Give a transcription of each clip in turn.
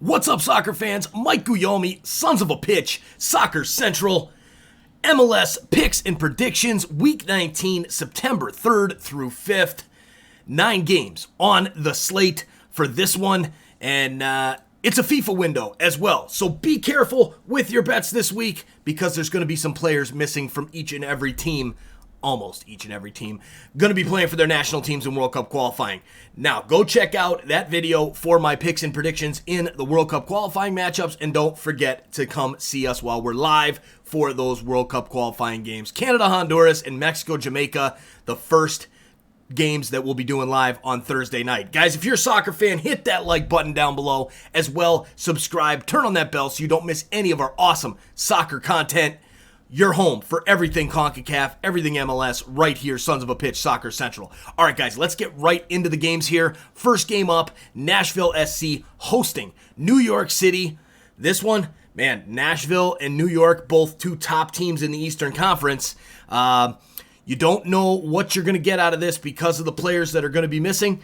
What's up, soccer fans? Mike Guglielmi, Sons of a Pitch, Soccer Central, MLS Picks and Predictions, Week 19, September 3rd through 5th. 9 games on the slate for this one, and it's a FIFA window as well. So be careful with your bets this week because there's going to be some players missing from each and every team. Almost each and every team going to be playing for their national teams in World Cup qualifying. Now, go check out that video for my picks and predictions in the World Cup qualifying matchups, and don't forget to come see us while we're live for those World Cup qualifying games. Canada, Honduras, and Mexico, Jamaica, the first games that we'll be doing live on Thursday night. Guys, if you're a soccer fan, hit that like button down below. As well, subscribe, turn on that bell so you don't miss any of our awesome soccer content. You're home for everything CONCACAF, everything MLS, right here, Sons of a Pitch, Soccer Central. All right, guys, let's get right into the games here. First game up, Nashville SC hosting New York City. This one, man, Nashville and New York, both two top teams in the Eastern Conference. You don't know what you're going to get out of this because of the players that are going to be missing.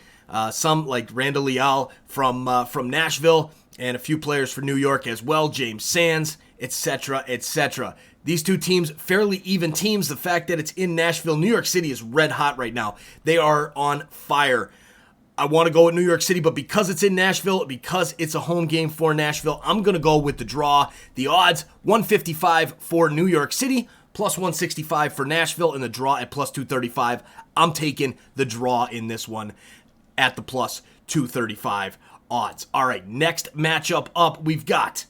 Some like Randall Leal from Nashville, and a few players for New York as well, James Sands, etc., etc. These two teams, fairly even teams. The fact that it's in Nashville, New York City is red hot right now. They are on fire. I want to go with New York City, but because it's in Nashville, because it's a home game for Nashville, I'm going to go with the draw. The odds, 155 for New York City, plus 165 for Nashville, and the draw at plus 235. I'm taking the draw in this one at the plus 235 odds. All right, next matchup up, we've got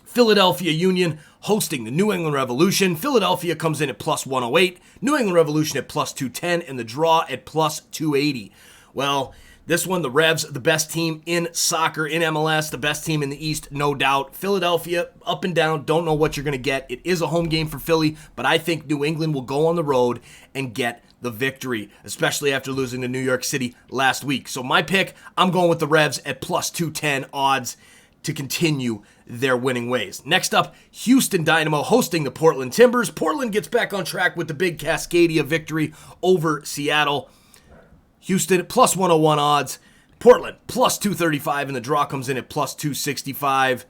Philadelphia Union hosting the New England Revolution. Philadelphia comes in at plus 108, New England Revolution at plus 210, and the draw at plus 280. Well, this one, the Revs, the best team in soccer in MLS, the best team in the East, no doubt. Philadelphia, up and down, don't know what you're going to get. It is a home game for Philly, but I think New England will go on the road and get the victory, especially after losing to New York City last week. So my pick, I'm going with the Revs at plus 210 odds to continue their winning ways. Next up, Houston Dynamo hosting the Portland Timbers. Portland gets back on track with the big Cascadia victory over Seattle. Houston, plus 101 odds. Portland, plus 235, and the draw comes in at plus 265.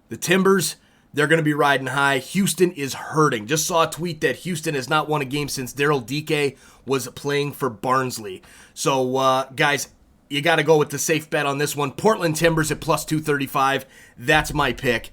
The Timbers, they're going to be riding high. Houston is hurting. Just saw a tweet that Houston has not won a game since Daryl Dike was playing for Barnsley. So, guys, you got to go with the safe bet on this one. Portland Timbers at plus 235. That's my pick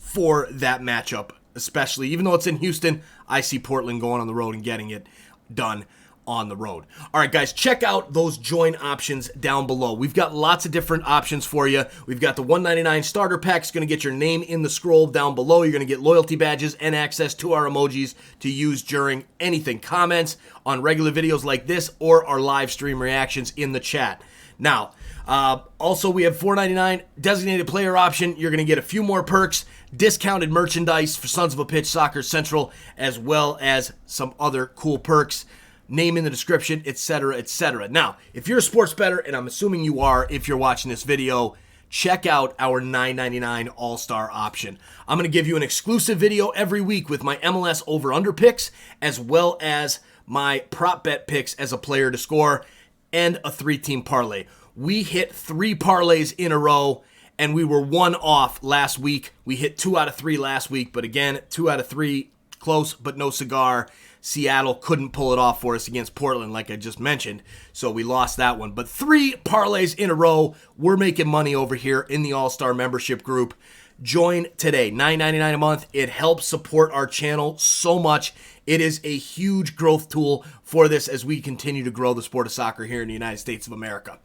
for that matchup, especially. Even though it's in Houston, I see Portland going on the road and getting it done on the road. All right, guys, check out those join options down below. We've got lots of different options for you. We've got the $199 starter pack. It's going to get your name in the scroll down below. You're going to get loyalty badges and access to our emojis to use during anything, comments on regular videos like this or our live stream reactions in the chat. Now, also we have $4.99 designated player option. You're going to get a few more perks, discounted merchandise for Sons of a Pitch, Soccer Central, as well as some other cool perks. Name in the description, etc., etc. Now, if you're a sports bettor, and I'm assuming you are if you're watching this video, check out our $9.99 All-Star option. I'm going to give you an exclusive video every week with my MLS over-under picks, as well as my prop bet picks as a player to score, and a 3-team parlay. We hit 3 parlays in a row, and we were 1 off last week. We hit 2 out of 3 last week, but again, 2 out of 3, close but no cigar. Seattle couldn't pull it off for us against Portland, like I just mentioned, so we lost that one. But 3 parlays in a row. We're making money over here in the All-Star membership group. Join today, $9.99 a month. It helps support our channel so much. It is a huge growth tool for this as we continue to grow the sport of soccer here in the United States of America.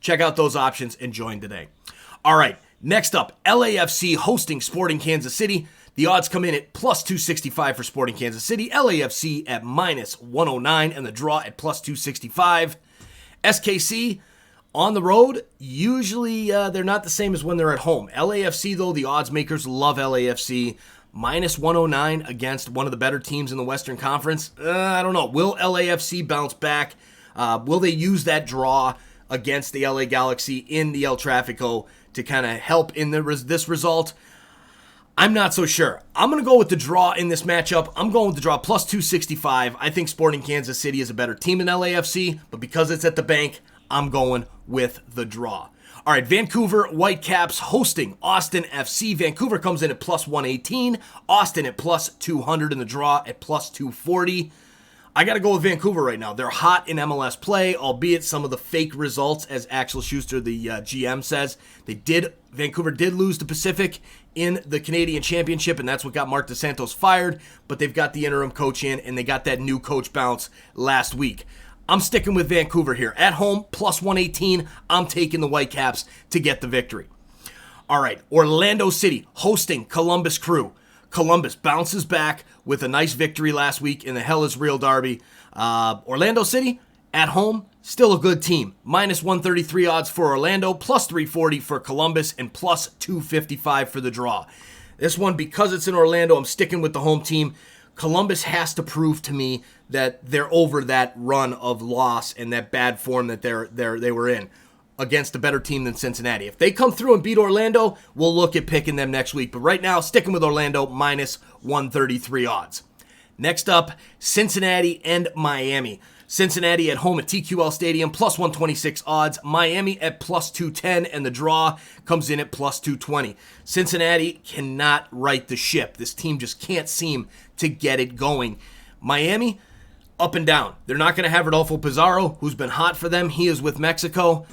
Check out those options and join today. All right, next up, LAFC hosting Sporting Kansas City. The odds come in at plus 265 for Sporting Kansas City, LAFC at minus 109, and the draw at plus 265. SKC on the road, usually they're not the same as when they're at home. LAFC, though, the odds makers love LAFC. Minus 109 against one of the better teams in the Western Conference. I don't know. Will LAFC bounce back? Will they use that draw against the LA Galaxy in the El Tráfico to kind of help in this result? I'm not so sure. I'm going to go with the draw in this matchup. I'm going with the draw plus 265. I think Sporting Kansas City is a better team than LAFC, but because it's at the bank, I'm going with the draw. All right, Vancouver Whitecaps hosting Austin FC. Vancouver comes in at plus 118. Austin at plus 200 in the draw at plus 240. I got to go with Vancouver right now. They're hot in MLS play, albeit some of the fake results, as Axel Schuster, the GM, says. Vancouver did lose the Pacific in the Canadian Championship, and that's what got Mark DeSantos fired, but they've got the interim coach in, and they got that new coach bounce last week. I'm sticking with Vancouver here. At home, plus 118. I'm taking the Whitecaps to get the victory. All right, Orlando City hosting Columbus Crew. Columbus bounces back with a nice victory last week in the Hell is Real Derby. Orlando City, at home, still a good team. Minus 133 odds for Orlando, plus 340 for Columbus, and plus 255 for the draw. This one, because it's in Orlando, I'm sticking with the home team. Columbus has to prove to me that they're over that run of loss and that bad form that they were in against a better team than Cincinnati. If they come through and beat Orlando, we'll look at picking them next week. But right now, sticking with Orlando, minus 133 odds. Next up, Cincinnati and Miami. Cincinnati at home at TQL Stadium, plus 126 odds. Miami at plus 210, and the draw comes in at plus 220. Cincinnati cannot right the ship. This team just can't seem to get it going. Miami, up and down. They're not going to have Rodolfo Pizarro, who's been hot for them. He is with Mexico.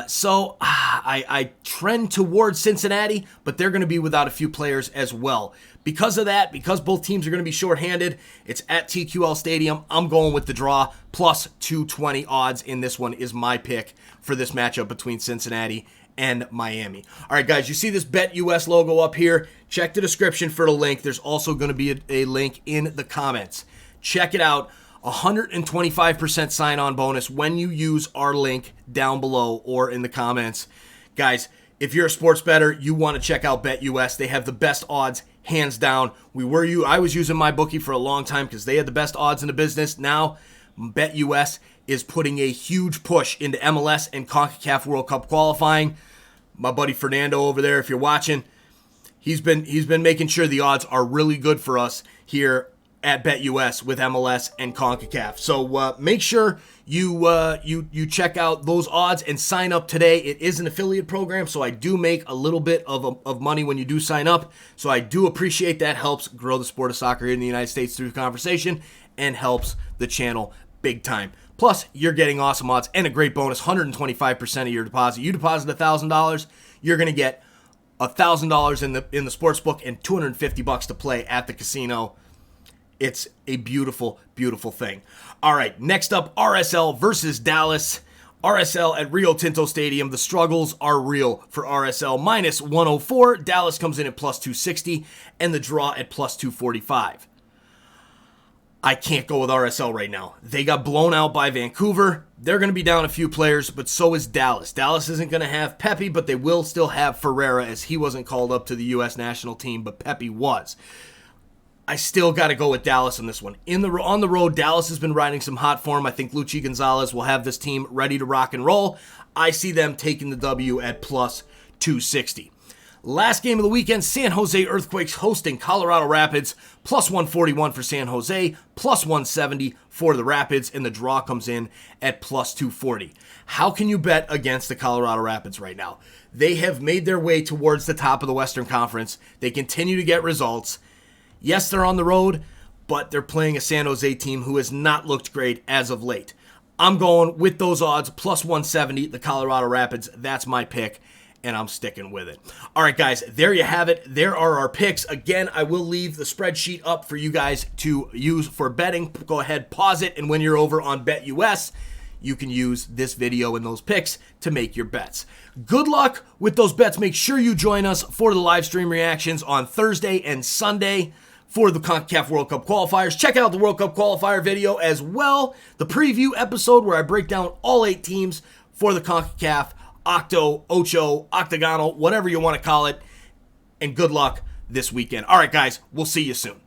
So I trend towards Cincinnati, but they're going to be without a few players as well. Because of that, because both teams are going to be shorthanded, it's at TQL Stadium. I'm going with the draw, plus 220 odds in this one is my pick for this matchup between Cincinnati and Miami. All right, guys, you see this BetUS logo up here? Check the description for the link. There's also going to be a link in the comments. Check it out. 125% sign-on bonus when you use our link down below or in the comments. Guys, if you're a sports bettor, you want to check out BetUS. They have the best odds, hands down. I was using MyBookie for a long time because they had the best odds in the business. Now, BetUS is putting a huge push into MLS and CONCACAF World Cup qualifying. My buddy Fernando over there, if you're watching, he's been making sure the odds are really good for us here at BetUS with MLS and CONCACAF. So make sure you check out those odds and sign up today. It is an affiliate program, so I do make a little bit of money when you do sign up. So I do appreciate that. Helps grow the sport of soccer here in the United States through conversation and helps the channel big time. Plus, you're getting awesome odds and a great bonus, 125% of your deposit. You deposit $1,000, you're going to get $1,000 in the sports book and $250 to play at the casino. It's a beautiful, beautiful thing. All right, next up, RSL versus Dallas. RSL at Rio Tinto Stadium. The struggles are real for RSL. Minus 104. Dallas comes in at plus 260, and the draw at plus 245. I can't go with RSL right now. They got blown out by Vancouver. They're going to be down a few players, but so is Dallas. Dallas isn't going to have Pepe, but they will still have Ferreira, as he wasn't called up to the U.S. national team, but Pepe was. I still got to go with Dallas on this one. On the road, Dallas has been riding some hot form. I think Luchi Gonzalez will have this team ready to rock and roll. I see them taking the W at plus 260. Last game of the weekend, San Jose Earthquakes hosting Colorado Rapids. Plus 141 for San Jose, plus 170 for the Rapids, and the draw comes in at plus 240. How can you bet against the Colorado Rapids right now? They have made their way towards the top of the Western Conference. They continue to get results. Yes, they're on the road, but they're playing a San Jose team who has not looked great as of late. I'm going with those odds, plus 170, the Colorado Rapids. That's my pick, and I'm sticking with it. All right, guys, there you have it. There are our picks. Again, I will leave the spreadsheet up for you guys to use for betting. Go ahead, pause it, and when you're over on BetUS, you can use this video and those picks to make your bets. Good luck with those bets. Make sure you join us for the live stream reactions on Thursday and Sunday for the CONCACAF World Cup qualifiers. Check out the World Cup qualifier video as well, the preview episode where I break down all 8 teams for the CONCACAF Octo, Ocho, Octagonal, whatever you want to call it. And good luck this weekend. All right, guys, we'll see you soon.